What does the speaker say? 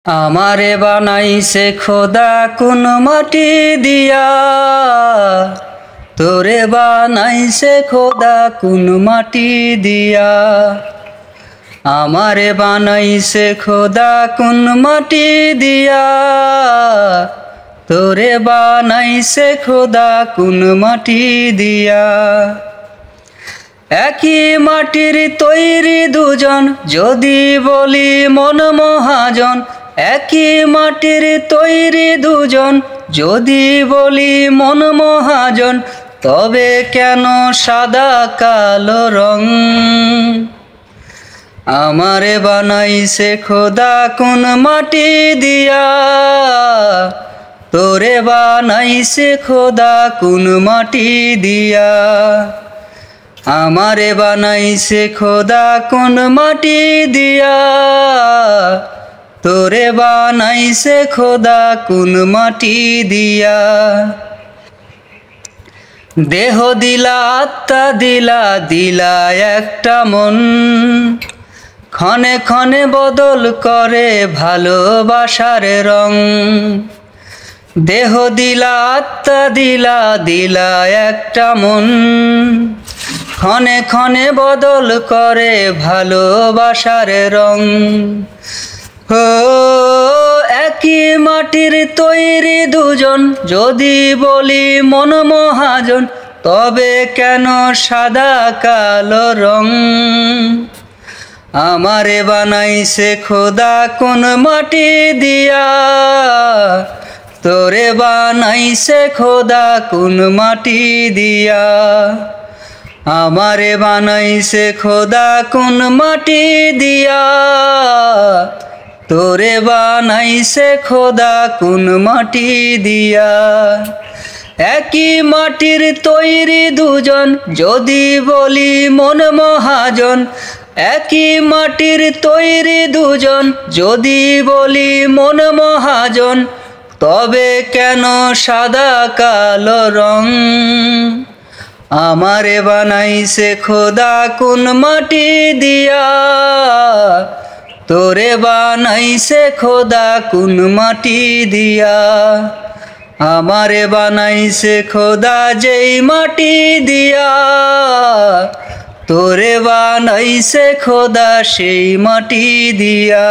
আমারে বানাইছে খোদা কোন মাটি দিয়া, তোরে বানাইছে খোদা কোন মাটি দিয়া। আমারে বানাইছে খোদা কোন মাটি দিয়া, তোরে বানাইছে খোদা কোন মাটি দিয়া। একই মাটির তৈরি দুজন, যদি বলি মন মহাজন। একই মাটির তৈরি দুজন, যদি বলি মন মহাজন। তবে কেন সাদা কালো রং? আমারে বানাইছে খোদা কোন মাটি দিয়া, তোরে বানাইছে খোদা কোন মাটি দিয়া। আমারে বানাইছে খোদা কোন মাটি দিয়া, তোরে বানাইছে খোদা কোন মাটি দিয়া। দেহ দিলা আত্মা দিলা, দিলা একটা মন। ক্ষণে ক্ষণে বদল করে ভালোবাসার রং। দেহ দিলা আত্মা দিলা, দিলা একটা মন। ক্ষণে ক্ষণে বদল করে ভালোবাসার রং। ও একই মাটির তৈরি দুজন, যদি বলি মন মহাজন। তবে কেন সাদা কালো রং? আমারে বানাইছে খোদা কোন মাটি দিয়া, তোরে বানাইছে খোদা কোন মাটি দিয়া। আমারে বানাইছে খোদা কোন মাটি দিয়া, তোরে বানাইছে খোদা কোন মাটি দিয়া। একই মাটির তৈরি দুজন, যদি বলি মন মহাজন। একই মাটির তৈরি দুজন, যদি বলি মন মহাজন। তবে কেন সাদা কালো রং? আমারে বানাইছে খোদা কোন মাটি দিয়া, তোরে বানাইছে খোদা কোন মাটি দিয়া। আমারে বানাইছে খোদা যেই মাটি দিয়া, তোরে বানাইছে খোদা সেই মাটি দিয়া।